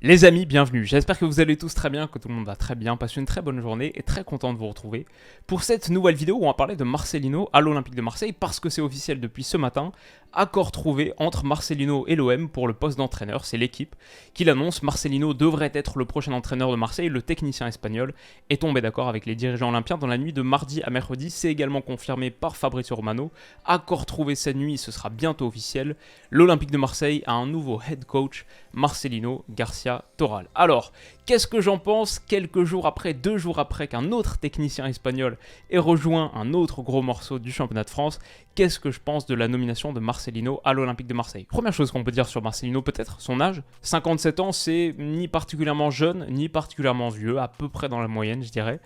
Les amis, bienvenue. J'espère que vous allez tous très bien, que tout le monde va très bien, passe une très bonne journée et très content de vous retrouver pour cette nouvelle vidéo où on va parler de Marcelino à l'Olympique de Marseille parce que c'est officiel depuis ce matin. Accord trouvé entre Marcelino et l'OM pour le poste d'entraîneur, c'est l'équipe qui l'annonce. Marcelino devrait être le prochain entraîneur de Marseille. Le technicien espagnol est tombé d'accord avec les dirigeants olympiens dans la nuit de mardi à mercredi. C'est également confirmé par Fabrizio Romano. Accord trouvé cette nuit, ce sera bientôt officiel. L'Olympique de Marseille a un nouveau head coach, Marcelino Garcia Toral. Alors, qu'est-ce que j'en pense quelques jours après, 2 jours après qu'un autre technicien espagnol ait rejoint un autre gros morceau du championnat de France? Qu'est-ce que je pense de la nomination de Marcelino à l'Olympique de Marseille? Première chose qu'on peut dire sur Marcelino, peut-être son âge. 57 ans, c'est ni particulièrement jeune, ni particulièrement vieux, à peu près dans la moyenne, je dirais.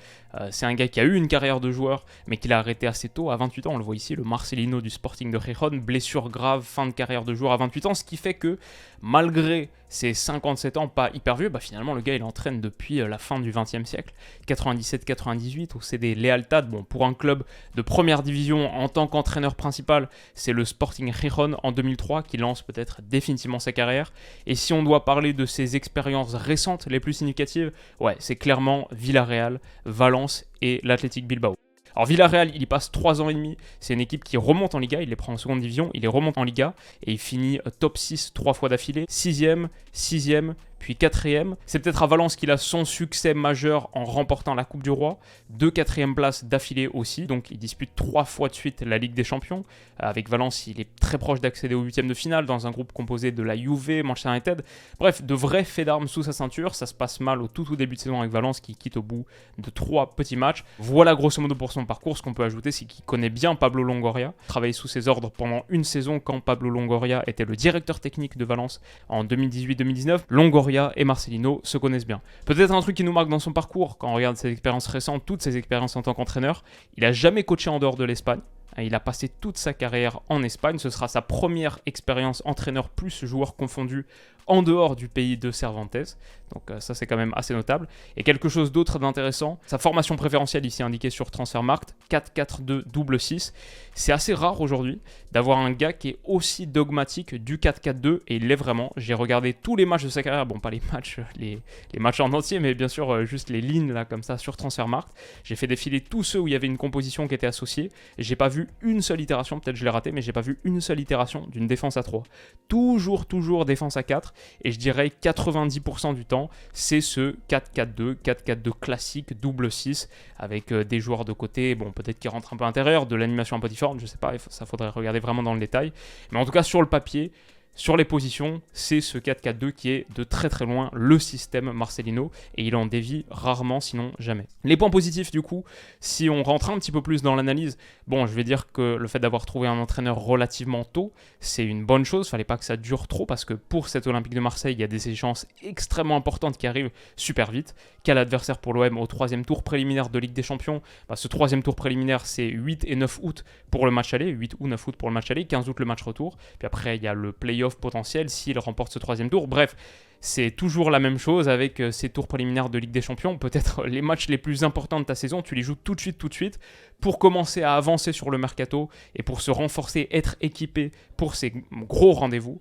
C'est un gars qui a eu une carrière de joueur, mais qui l'a arrêté assez tôt, à 28 ans. On le voit ici, le Marcelino du Sporting de Gijón, blessure grave, fin de carrière de joueur à 28 ans, ce qui fait que, malgré ses 57 ans, pas hyper vieux, finalement le gars il entraîne depuis la fin du 20e siècle, 97-98, où c'est des Lealtad. Bon, pour un club de première division en tant qu'entraîneur principal, c'est le Sporting Gijón en 2003 qui lance peut-être définitivement sa carrière. Et si on doit parler de ses expériences récentes les plus significatives, ouais, c'est clairement Villarreal, Valence et l'Athletic Bilbao. Alors Villarreal, il y passe 3 ans et demi, c'est une équipe qui remonte en Liga, il les prend en seconde division, il les remonte en Liga et il finit top 6 3 fois d'affilée, 6e, 6e, puis 4e. C'est peut-être à Valence qu'il a son succès majeur en remportant la Coupe du Roi, 2 4e places d'affilée aussi, donc il dispute 3 fois de suite la Ligue des Champions. Avec Valence, il est très proche d'accéder aux 8e de finale dans un groupe composé de la Juve, Manchester United. Bref, de vrais faits d'armes sous sa ceinture, ça se passe mal au tout début de saison avec Valence qui quitte au bout de 3 petits matchs. Voilà grosso modo pour son parcours. Ce qu'on peut ajouter, c'est qu'il connaît bien Pablo Longoria, travaillé sous ses ordres pendant une saison quand Pablo Longoria était le directeur technique de Valence en 2018-2019. Longoria et Marcelino se connaissent bien. Peut-être un truc qui nous marque dans son parcours, quand on regarde ses expériences récentes, toutes ses expériences en tant qu'entraîneur, il n'a jamais coaché en dehors de l'Espagne. Il a passé toute sa carrière en Espagne. Ce sera sa première expérience entraîneur plus joueur confondu en dehors du pays de Cervantes. Donc ça, c'est quand même assez notable. Et quelque chose d'autre d'intéressant, sa formation préférentielle ici indiquée sur Transfermarkt, 4-4-2-6. C'est assez rare aujourd'hui d'avoir un gars qui est aussi dogmatique du 4-4-2, et il l'est vraiment. J'ai regardé tous les matchs de sa carrière, bon, pas les matchs, les matchs en entier, mais bien sûr juste les lignes là comme ça sur Transfermarkt. J'ai fait défiler tous ceux où il y avait une composition qui était associée. J'ai pas vu une seule itération, peut-être je l'ai raté, mais j'ai pas vu une seule itération d'une défense à 3. Toujours défense à 4, et je dirais 90% du temps, c'est ce 4-4-2, 4-4-2 classique, double 6, avec des joueurs de côté, bon, peut-être qui rentrent un peu à l'intérieur, de l'animation un peu différente, je sais pas, ça faudrait regarder vraiment dans le détail, mais en tout cas sur le papier, sur les positions, c'est ce 4-4-2 qui est de très loin le système Marcelino, et il en dévie rarement, sinon jamais. Les points positifs du coup, si on rentre un petit peu plus dans l'analyse, bon, je vais dire que le fait d'avoir trouvé un entraîneur relativement tôt, c'est une bonne chose, fallait pas que ça dure trop, parce que pour cet Olympique de Marseille, il y a des échéances extrêmement importantes qui arrivent super vite. Quel adversaire pour l'OM au 3e tour préliminaire de Ligue des Champions? Ce 3e tour préliminaire, c'est 8 et 9 août pour le match aller, 8 ou 9 août pour le match aller, 15 août le match retour, puis après il y a le play-off potentiel s'il remporte ce 3e tour. Bref, c'est toujours la même chose avec ces tours préliminaires de Ligue des Champions. Peut-être les matchs les plus importants de ta saison, tu les joues tout de suite pour commencer à avancer sur le mercato et pour se renforcer, être équipé pour ces gros rendez-vous.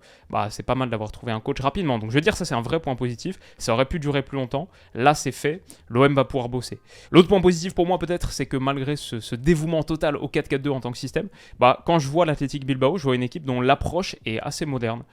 C'est pas mal d'avoir trouvé un coach rapidement. Donc je veux dire, ça c'est un vrai point positif. Ça aurait pu durer plus longtemps. Là c'est fait, l'OM va pouvoir bosser. L'autre point positif pour moi peut-être, c'est que malgré ce dévouement total au 4-4-2 en tant que système, quand je vois l'Athletic Bilbao, je vois une équipe dont l'approche est assez moderne,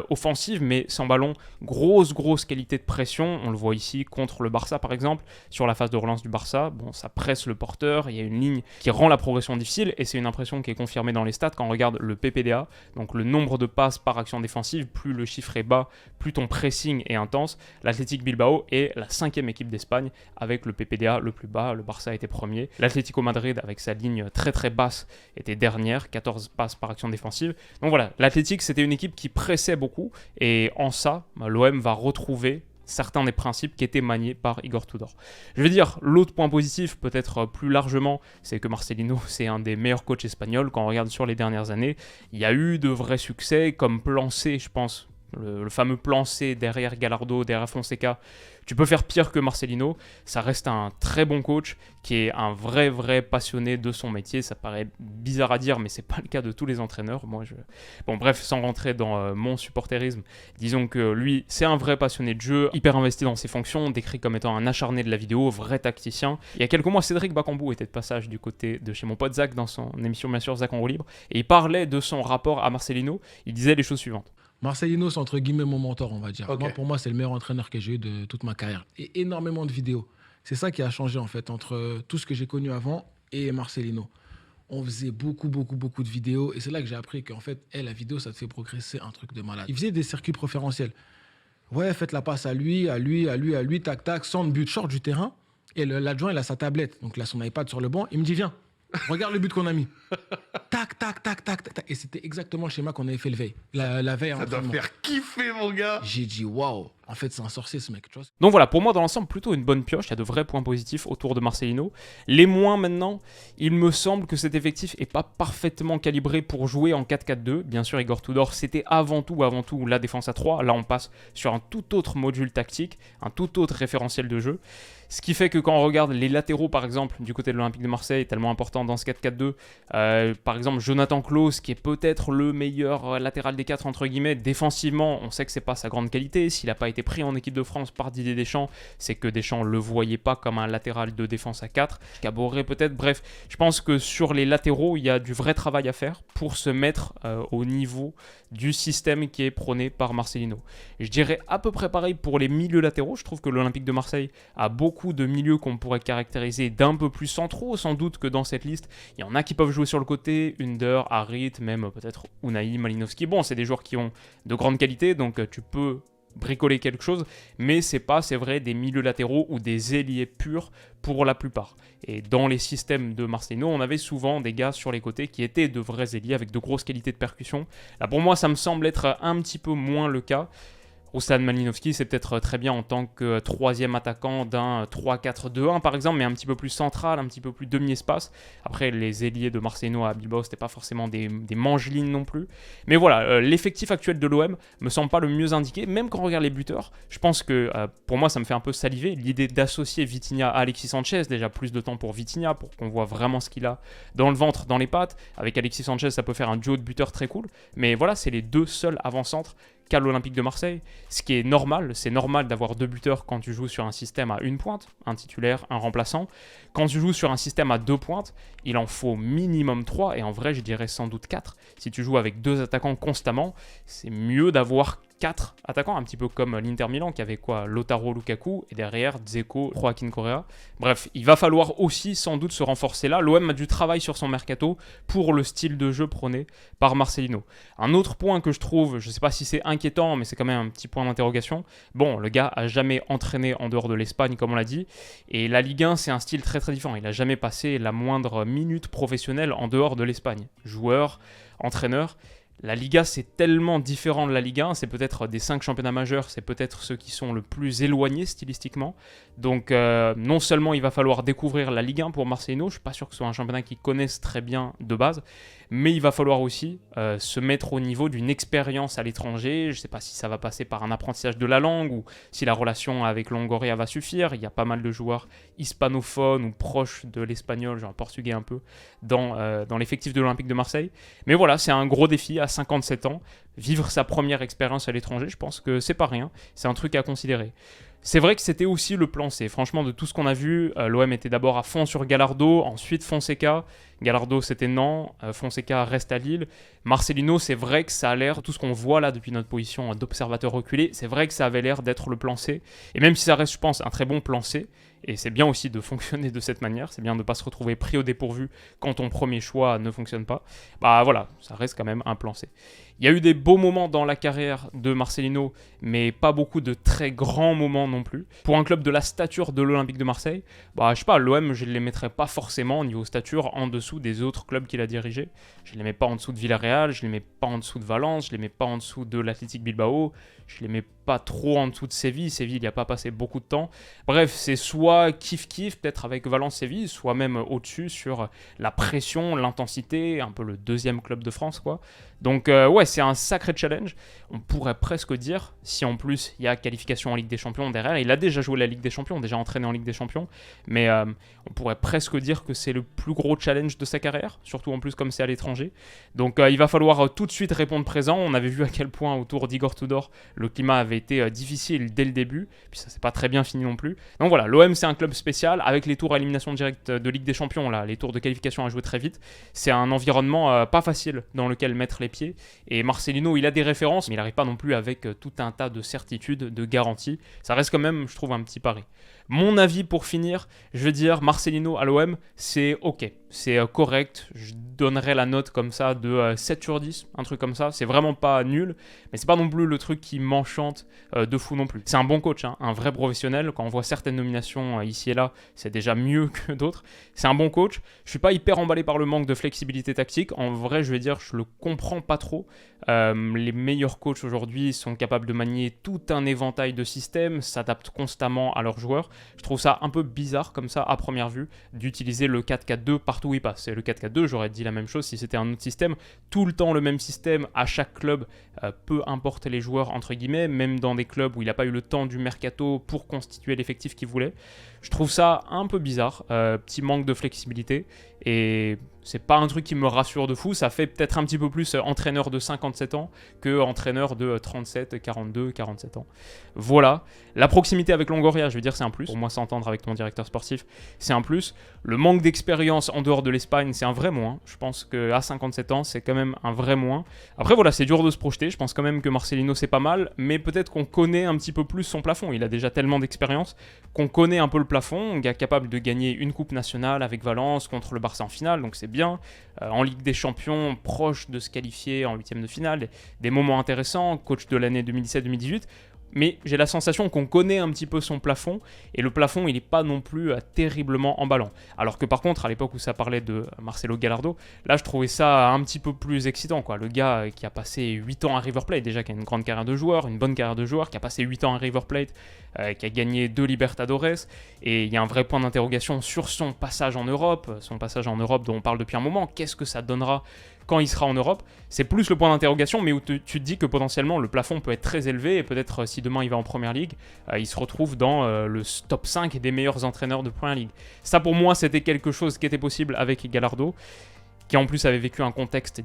offensive mais sans ballon, grosse qualité de pression. On le voit ici contre le Barça par exemple, sur la phase de relance du Barça. Bon, ça presse le porteur, il y a une ligne qui rend la progression difficile, et c'est une impression qui est confirmée dans les stats quand on regarde le PPDA, donc le nombre de passes par action défensive. Plus le chiffre est bas, plus ton pressing est intense. L'Athletic Bilbao est la 5e équipe d'Espagne avec le PPDA le plus bas. Le Barça était premier. L'Atlético Madrid avec sa ligne très basse était dernière, 14 passes par action défensive. Donc voilà, l'Athletic c'était une équipe qui pressait beaucoup, et en ça, l'OM va retrouver certains des principes qui étaient maniés par Igor Tudor. Je veux dire, l'autre point positif, peut-être plus largement, c'est que Marcelino, c'est un des meilleurs coachs espagnols. Quand on regarde sur les dernières années, il y a eu de vrais succès, comme Plan C, je pense, le fameux plan C derrière Gallardo, derrière Fonseca, tu peux faire pire que Marcelino. Ça reste un très bon coach qui est un vrai passionné de son métier. Ça paraît bizarre à dire, mais c'est pas le cas de tous les entraîneurs. Bon, bref, sans rentrer dans mon supporterisme, disons que lui, c'est un vrai passionné de jeu, hyper investi dans ses fonctions, décrit comme étant un acharné de la vidéo, vrai tacticien. Il y a quelques mois, Cédric Bakambu était de passage du côté de chez mon pote Zach dans son émission, bien sûr, Zach en roue libre, et il parlait de son rapport à Marcelino. Il disait les choses suivantes. Marcelino, c'est entre guillemets mon mentor, on va dire. Okay. Pour moi, c'est le meilleur entraîneur que j'ai eu de toute ma carrière. Et énormément de vidéos. C'est ça qui a changé, en fait, entre tout ce que j'ai connu avant et Marcelino. On faisait beaucoup de vidéos. Et c'est là que j'ai appris qu'en fait, la vidéo, ça te fait progresser un truc de malade. Il faisait des circuits préférentiels. Ouais, faites la passe à lui, tac, tac, centre, but, short du terrain. Et l'adjoint, il a sa tablette. Donc, il a son iPad sur le banc. Il me dit, viens, regarde le but qu'on a mis. Tac. Et c'était exactement le schéma qu'on avait fait la veille. Ça doit faire kiffer, mon gars. J'ai dit, waouh, en fait, c'est un sorcier, ce mec. Tu vois. Donc voilà, pour moi, dans l'ensemble, plutôt une bonne pioche. Il y a de vrais points positifs autour de Marcelino. Les moins, maintenant, il me semble que cet effectif n'est pas parfaitement calibré pour jouer en 4-4-2. Bien sûr, Igor Tudor, c'était avant tout la défense à 3. Là, on passe sur un tout autre module tactique, un tout autre référentiel de jeu. Ce qui fait que quand on regarde les latéraux, par exemple, du côté de l'Olympique de Marseille, tellement important dans ce 4-4-2, par exemple, Jonathan Klaus, qui est peut-être le meilleur latéral des 4, entre guillemets, défensivement, on sait que c'est pas sa grande qualité. S'il n'a pas été pris en équipe de France par Didier Deschamps, c'est que Deschamps le voyait pas comme un latéral de défense à 4. Caboret peut-être, bref, je pense que sur les latéraux, il y a du vrai travail à faire pour se mettre au niveau du système qui est prôné par Marcelino. Je dirais à peu près pareil pour les milieux latéraux. Je trouve que l'Olympique de Marseille a beaucoup de milieux qu'on pourrait caractériser d'un peu plus centraux, sans doute que dans cette liste. Il y en a qui peuvent jouer sur le côté, Under, Harit, même peut-être Unai, Malinowski. Bon, c'est des joueurs qui ont de grandes qualités, donc tu peux bricoler quelque chose, mais c'est vrai, des milieux latéraux ou des ailiers purs pour la plupart. Et dans les systèmes de Marcelino, on avait souvent des gars sur les côtés qui étaient de vrais ailiers avec de grosses qualités de percussion. Là, pour moi, ça me semble être un petit peu moins le cas. Ruslan Malinowski, c'est peut-être très bien en tant que troisième attaquant d'un 3-4-2-1 par exemple, mais un petit peu plus central, un petit peu plus demi-espace. Après, les ailiers de Marcelino à Bilbao, c'était pas forcément des mangelines non plus. Mais voilà, l'effectif actuel de l'OM me semble pas le mieux indiqué, même quand on regarde les buteurs. Je pense que, pour moi, ça me fait un peu saliver l'idée d'associer Vitinha à Alexis Sanchez, déjà plus de temps pour Vitinha, pour qu'on voit vraiment ce qu'il a dans le ventre, dans les pattes. Avec Alexis Sanchez, ça peut faire un duo de buteurs très cool. Mais voilà, c'est les deux seuls avant-centres qu'à l'Olympique de Marseille, ce qui est normal. C'est normal d'avoir deux buteurs quand tu joues sur un système à une pointe, un titulaire, un remplaçant. Quand tu joues sur un système à deux pointes, il en faut minimum 3, et en vrai je dirais sans doute 4. Si tu joues avec deux attaquants constamment, c'est mieux d'avoir 4 attaquants, un petit peu comme l'Inter Milan qui avait quoi, Lautaro, Lukaku, et derrière Dzeko, Joaquin Correa. Bref, il va falloir aussi sans doute se renforcer là. L'OM a du travail sur son mercato pour le style de jeu prôné par Marcelino. Un autre point que je trouve, je ne sais pas si c'est inquiétant, mais c'est quand même un petit point d'interrogation. Bon, le gars a jamais entraîné en dehors de l'Espagne, comme on l'a dit, et la Ligue 1, c'est un style très différent. Il n'a jamais passé la moindre minute professionnelle en dehors de l'Espagne. Joueur, entraîneur. La Liga, c'est tellement différent de la Ligue 1, c'est peut-être des 5 championnats majeurs, c'est peut-être ceux qui sont le plus éloignés stylistiquement. Donc non seulement il va falloir découvrir la Ligue 1 pour Marcelino, je ne suis pas sûr que ce soit un championnat qu'ils connaissent très bien de base, mais il va falloir aussi se mettre au niveau d'une expérience à l'étranger. Je ne sais pas si ça va passer par un apprentissage de la langue ou si la relation avec Longoria va suffire. Il y a pas mal de joueurs hispanophones ou proches de l'espagnol, genre portugais un peu, dans l'effectif de l'Olympique de Marseille. Mais voilà, c'est un gros défi à 57 ans. Vivre sa première expérience à l'étranger, je pense que c'est pas rien. C'est un truc à considérer. C'est vrai que c'était aussi le plan C. Franchement, de tout ce qu'on a vu, l'OM était d'abord à fond sur Gallardo, ensuite Fonseca. Gallardo, c'était non. Fonseca reste à Lille. Marcelino, c'est vrai que ça a l'air, tout ce qu'on voit là depuis notre position d'observateur reculé, c'est vrai que ça avait l'air d'être le plan C. Et même si ça reste, je pense, un très bon plan C, et c'est bien aussi de fonctionner de cette manière, c'est bien de ne pas se retrouver pris au dépourvu quand ton premier choix ne fonctionne pas. Bah voilà, ça reste quand même un plan C. Il y a eu des beaux moments dans la carrière de Marcelino, mais pas beaucoup de très grands moments non plus. Pour un club de la stature de l'Olympique de Marseille, bah je sais pas, l'OM, je ne les mettrais pas forcément au niveau stature en dessous des autres clubs qu'il a dirigés. Je ne les mets pas en dessous de Villarreal, je ne les mets pas en dessous de Valence, je ne les mets pas en dessous de l'Athletic Bilbao, je ne les mets pas trop en dessous de Séville. Séville, il n'y a pas passé beaucoup de temps. Bref, c'est soit kiff-kiff, peut-être avec Valence-Séville, soit même au-dessus sur la pression, l'intensité, un peu le deuxième club de France, quoi. Donc ouais, c'est un sacré challenge. On pourrait presque dire, si en plus il y a qualification en Ligue des Champions derrière, il a déjà joué la Ligue des Champions, déjà entraîné en Ligue des Champions, mais on pourrait presque dire que c'est le plus gros challenge de sa carrière, surtout en plus comme c'est à l'étranger. Donc il va falloir tout de suite répondre présent. On avait vu à quel point autour d'Igor Tudor, le climat avait été difficile dès le début, puis ça s'est pas très bien fini non plus. Donc voilà, l'OM c'est un club spécial, avec les tours à élimination directe de Ligue des Champions, là, les tours de qualification à jouer très vite. C'est un environnement pas facile dans lequel mettre les pieds, et Marcelino il a des références, mais il n'arrive pas non plus avec tout un tas de certitudes, de garanties. Ça reste quand même, je trouve, un petit pari. Mon avis pour finir, je veux dire, Marcelino à l'OM, c'est ok, c'est correct, je donnerais la note comme ça de 7 sur 10, un truc comme ça, c'est vraiment pas nul, mais c'est pas non plus le truc qui m'enchante de fou non plus. C'est un bon coach, hein, un vrai professionnel, quand on voit certaines nominations ici et là, c'est déjà mieux que d'autres, c'est un bon coach. Je suis pas hyper emballé par le manque de flexibilité tactique, en vrai je vais dire, je le comprends pas trop. Les meilleurs coachs aujourd'hui sont capables de manier tout un éventail de systèmes, s'adaptent constamment à leurs joueurs. Je trouve ça un peu bizarre comme ça à première vue d'utiliser le 4-4-2 partout où il passe. Et le 4-4-2, j'aurais dit la même chose si c'était un autre système. Tout le temps le même système à chaque club, peu importe les joueurs entre guillemets, même dans des clubs où il n'a pas eu le temps du mercato pour constituer l'effectif qu'il voulait. Je trouve ça un peu bizarre, petit manque de flexibilité, et c'est pas un truc qui me rassure de fou. Ça fait peut-être un petit peu plus entraîneur de 57 ans que entraîneur de 37, 42, 47 ans. Voilà. La proximité avec Longoria, je veux dire, c'est un plus. Pour moi, s'entendre avec ton directeur sportif, c'est un plus. Le manque d'expérience en dehors de l'Espagne, c'est un vrai moins. Je pense qu'à 57 ans, c'est quand même un vrai moins. Après, voilà, c'est dur de se projeter. Je pense quand même que Marcelino, c'est pas mal, mais peut-être qu'on connaît un petit peu plus son plafond. Il a déjà tellement d'expérience qu'on connaît un peu le plafond. Un gars capable de gagner une coupe nationale avec Valence contre le Barça en finale, donc c'est bien. En Ligue des Champions, proche de se qualifier en huitième de finale. Des moments intéressants, coach de l'année 2017-2018. Mais j'ai la sensation qu'on connaît un petit peu son plafond, et le plafond, il n'est pas non plus terriblement emballant. Alors que par contre, à l'époque où ça parlait de Marcelo Gallardo, là, je trouvais ça un petit peu plus excitant, quoi. Le gars qui a passé 8 ans à River Plate, déjà qui a une grande carrière de joueur, une bonne carrière de joueur, qui a passé 8 ans à River Plate, qui a gagné 2 Libertadores, et il y a un vrai point d'interrogation sur son passage en Europe dont on parle depuis un moment. Qu'est-ce que ça donnera quand il sera en Europe? C'est plus le point d'interrogation, mais où tu te dis que potentiellement le plafond peut être très élevé, et peut-être si demain il va en Première Ligue, il se retrouve dans le top 5 des meilleurs entraîneurs de Première Ligue. Ça pour moi c'était quelque chose qui était possible avec Gallardo, qui en plus avait vécu un contexte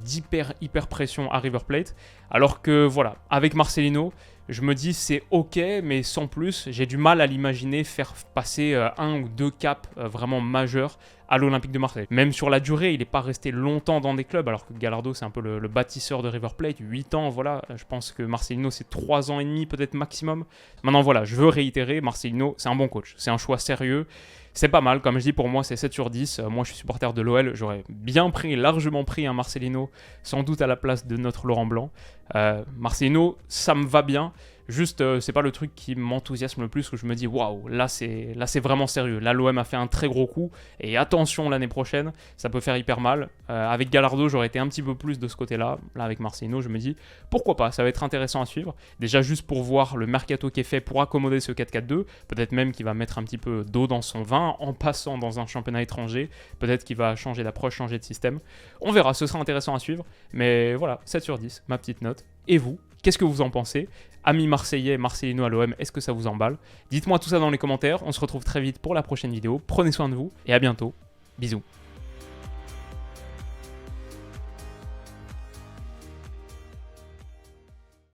hyper pression à River Plate, alors que voilà, avec Marcelino, je me dis c'est ok, mais sans plus. J'ai du mal à l'imaginer faire passer un ou deux caps vraiment majeurs à l'Olympique de Marseille. Même sur la durée, il n'est pas resté longtemps dans des clubs, alors que Gallardo c'est un peu le bâtisseur de River Plate, 8 ans, voilà. Je pense que Marcelino c'est 3 ans et demi peut-être maximum. Maintenant voilà, je veux réitérer, Marcelino c'est un bon coach, c'est un choix sérieux. C'est pas mal, comme je dis, pour moi c'est 7 sur 10. Moi je suis supporter de l'OL, j'aurais bien pris, largement pris un Marcelino, sans doute à la place de notre Laurent Blanc. Marcelino, ça me va bien. Juste, c'est pas le truc qui m'enthousiasme le plus, où je me dis waouh, là c'est vraiment sérieux. Là, l'OM a fait un très gros coup, et attention l'année prochaine, ça peut faire hyper mal. Avec Gallardo, j'aurais été un petit peu plus de ce côté-là. Là, avec Marcelino, je me dis pourquoi pas, ça va être intéressant à suivre. Déjà, juste pour voir le mercato qui est fait pour accommoder ce 4-4-2. Peut-être même qu'il va mettre un petit peu d'eau dans son vin en passant dans un championnat étranger. Peut-être qu'il va changer d'approche, changer de système. On verra, ce sera intéressant à suivre. Mais voilà, 7 sur 10, ma petite note. Et vous, qu'est-ce que vous en pensez? Amis marseillais, Marcelino à l'OM, est-ce que ça vous emballe? Dites-moi tout ça dans les commentaires, on se retrouve très vite pour la prochaine vidéo. Prenez soin de vous et à bientôt. Bisous.